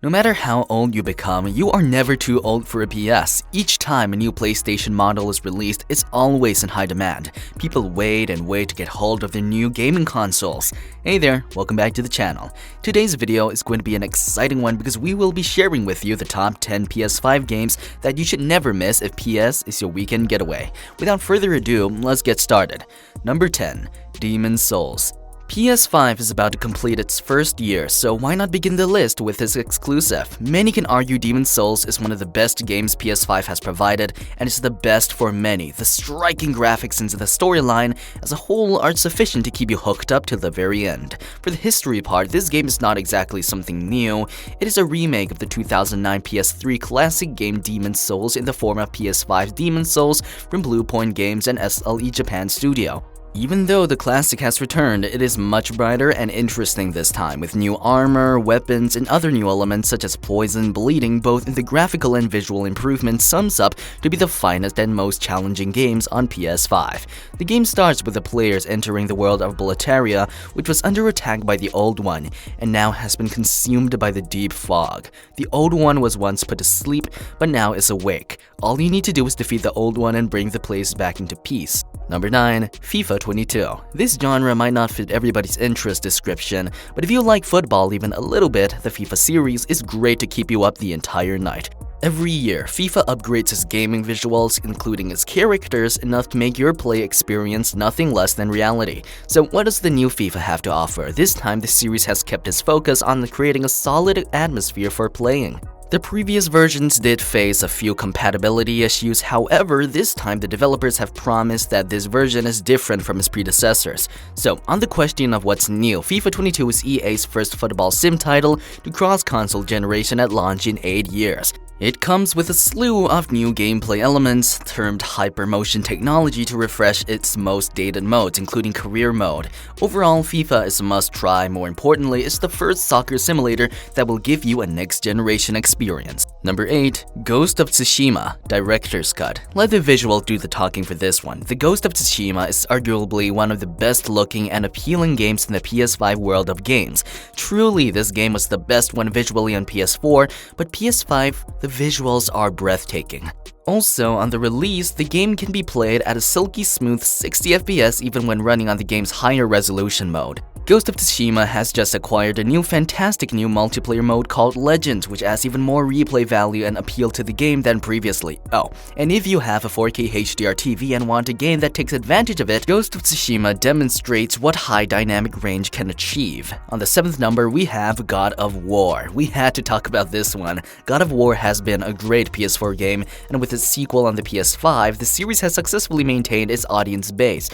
No matter how old you become, you are never too old for a PS. Each time a new PlayStation model is released, it's always in high demand. People wait and wait to get hold of their new gaming consoles. Hey there, welcome back to the channel. Today's video is going to be an exciting one because we will be sharing with you the top 10 PS5 games that you should never miss if PS is your weekend getaway. Without further ado, let's get started. Number 10. Demon's Souls. PS5 is about to complete its first year, so why not begin the list with this exclusive? Many can argue Demon's Souls is one of the best games PS5 has provided, and it's the best for many. The striking graphics and the storyline as a whole are sufficient to keep you hooked up till the very end. For the history part, this game is not exactly something new. It is a remake of the 2009 PS3 classic game Demon's Souls in the form of PS5 Demon's Souls from Bluepoint Games and SLE Japan Studio. Even though the classic has returned, it is much brighter and interesting this time, with new armor, weapons, and other new elements such as poison, bleeding. Both in the graphical and visual improvement sums up to be the finest and most challenging games on PS5. The game starts with the players entering the world of Boletaria, which was under attack by the Old One, and now has been consumed by the deep fog. The Old One was once put to sleep, but now is awake. All you need to do is defeat the Old One and bring the place back into peace. Number 9. FIFA 22. This genre might not fit everybody's interest description, but if you like football even a little bit, the FIFA series is great to keep you up the entire night. Every year, FIFA upgrades its gaming visuals, including its characters, enough to make your play experience nothing less than reality. So what does the new FIFA have to offer? This time, the series has kept its focus on creating a solid atmosphere for playing. The previous versions did face a few compatibility issues, however, this time the developers have promised that this version is different from its predecessors. So, on the question of what's new, FIFA 22 is EA's first football sim title to cross console generation at launch in 8 years. It comes with a slew of new gameplay elements, termed hypermotion technology to refresh its most dated modes, including career mode. Overall, FIFA is a must-try. More importantly, it's the first soccer simulator that will give you a next-generation experience. Number 8. Ghost of Tsushima Director's Cut. Let the visual do the talking for this one. The Ghost of Tsushima is arguably one of the best-looking and appealing games in the PS5 world of games. Truly, this game was the best one visually on PS4, but PS5, the visuals are breathtaking. Also, on the release, the game can be played at a silky smooth 60 FPS even when running on the game's higher resolution mode. Ghost of Tsushima has just acquired a fantastic new multiplayer mode called Legends, which adds even more replay value and appeal to the game than previously. Oh, and if you have a 4K HDR TV and want a game that takes advantage of it, Ghost of Tsushima demonstrates what high dynamic range can achieve. On the 7th number, we have God of War. We had to talk about this one. God of War has been a great PS4 game, and with its sequel on the PS5, the series has successfully maintained its audience base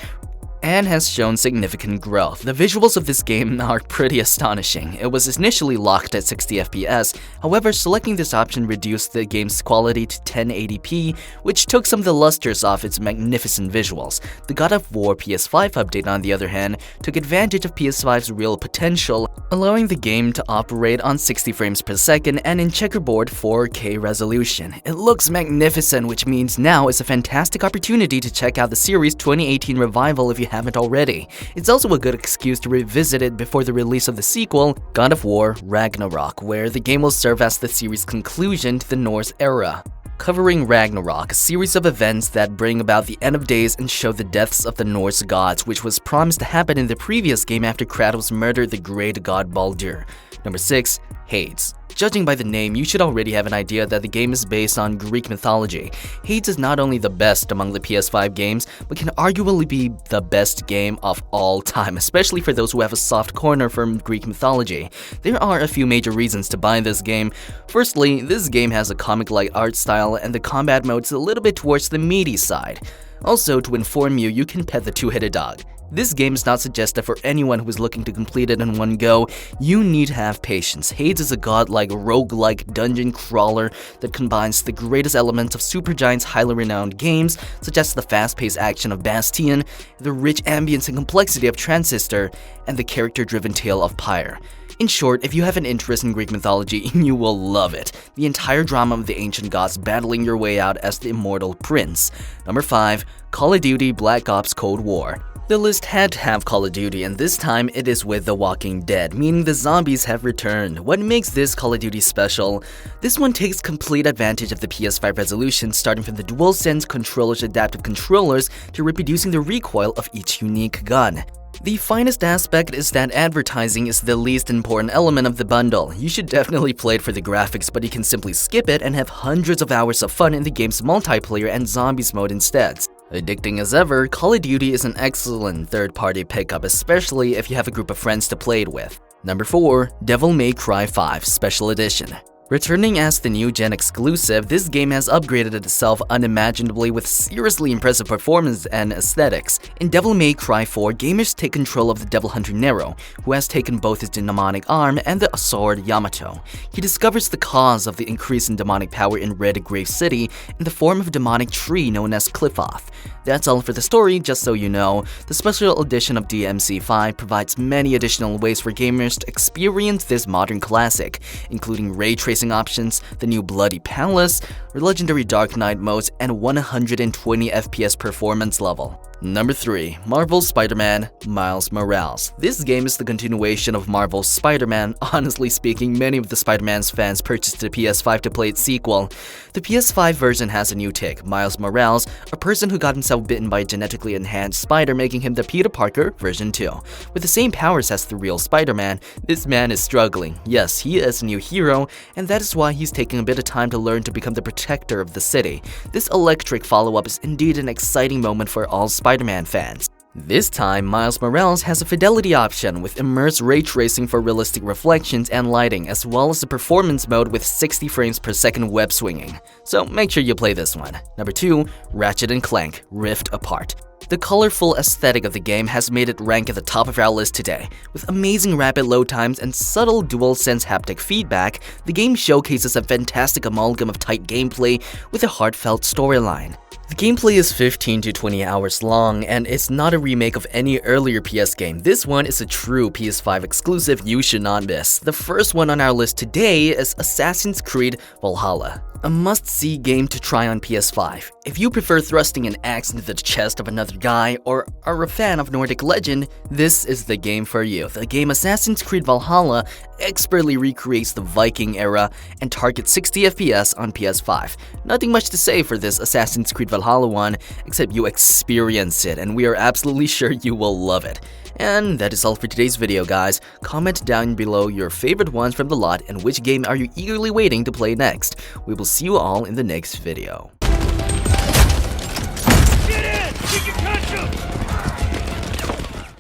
and has shown significant growth. The visuals of this game are pretty astonishing. It was initially locked at 60 FPS, however, selecting this option reduced the game's quality to 1080p, which took some of the lusters off its magnificent visuals. The God of War PS5 update, on the other hand, took advantage of PS5's real potential, allowing the game to operate on 60 frames per second and in checkerboard 4K resolution. It looks magnificent, which means now is a fantastic opportunity to check out the series' 2018 revival if you haven't already. It's also a good excuse to revisit it before the release of the sequel, God of War Ragnarok, where the game will serve as the series' conclusion to the Norse era. Covering Ragnarok, a series of events that bring about the end of days and show the deaths of the Norse gods, which was promised to happen in the previous game after Kratos murdered the great god Baldur. Number 6. Hades. Judging by the name, you should already have an idea that the game is based on Greek mythology. Hades is not only the best among the PS5 games, but can arguably be the best game of all time, especially for those who have a soft corner for Greek mythology. There are a few major reasons to buy this game. Firstly, this game has a comic-like art style, and the combat mode is a little bit towards the meaty side. Also, to inform you, you can pet the two-headed dog. This game is not suggested for anyone who is looking to complete it in one go. You need to have patience. Hades is a godlike, roguelike dungeon crawler that combines the greatest elements of Supergiant's highly renowned games, such as the fast-paced action of Bastion, the rich ambience and complexity of Transistor, and the character-driven tale of Pyre. In short, if you have an interest in Greek mythology, you will love it. The entire drama of the ancient gods battling your way out as the immortal prince. Number 5. Call of Duty Black Ops Cold War. The list had to have Call of Duty, and this time it is with The Walking Dead, meaning the zombies have returned. What makes this Call of Duty special? This one takes complete advantage of the PS5 resolution, starting from the DualSense controller's adaptive controllers to reproducing the recoil of each unique gun. The finest aspect is that advertising is the least important element of the bundle. You should definitely play it for the graphics, but you can simply skip it and have hundreds of hours of fun in the game's multiplayer and zombies mode instead. Addicting as ever, Call of Duty is an excellent third-party pickup, especially if you have a group of friends to play it with. Number 4. Devil May Cry 5 Special Edition. Returning as the new-gen exclusive, this game has upgraded itself unimaginably with seriously impressive performance and aesthetics. In Devil May Cry 4, gamers take control of the Devil Hunter Nero, who has taken both his demonic arm and the sword Yamato. He discovers the cause of the increase in demonic power in Red Grave City in the form of a demonic tree known as Qliphoth. That's all for the story, just so you know. The special edition of DMC5 provides many additional ways for gamers to experience this modern classic, including ray tracing options, the new Bloody Palace, legendary Dark Knight modes, and 120 FPS performance level. Number 3. Marvel's Spider-Man Miles Morales. This game is the continuation of Marvel's Spider-Man. Honestly speaking, many of the Spider-Man's fans purchased the PS5 to play its sequel. The PS5 version has a new take, Miles Morales, a person who got himself bitten by a genetically enhanced spider, making him the Peter Parker version 2. With the same powers as the real Spider-Man, this man is struggling. Yes, he is a new hero, and that is why he's taking a bit of time to learn to become the protector of the city. This electric follow-up is indeed an exciting moment for all Spider-Man fans. This time, Miles Morales has a fidelity option with immersive ray tracing for realistic reflections and lighting, as well as a performance mode with 60 frames per second web swinging. So make sure you play this one. Number 2. Ratchet & Clank Rift Apart. The colorful aesthetic of the game has made it rank at the top of our list today. With amazing rapid load times and subtle DualSense haptic feedback, the game showcases a fantastic amalgam of tight gameplay with a heartfelt storyline. The gameplay is 15 to 20 hours long, and it's not a remake of any earlier PS game. This one is a true PS5 exclusive you should not miss. The first one on our list today is Assassin's Creed Valhalla, a must-see game to try on PS5. If you prefer thrusting an axe into the chest of another guy or are a fan of Nordic legend, this is the game for you. The game Assassin's Creed Valhalla expertly recreates the Viking era and targets 60 FPS on PS5. Nothing much to say for this Assassin's Creed Valhalla one, except you experience it, and we are absolutely sure you will love it. And that is all for today's video, guys. Comment down below your favorite ones from the lot and which game are you eagerly waiting to play next. We will see you all in the next video.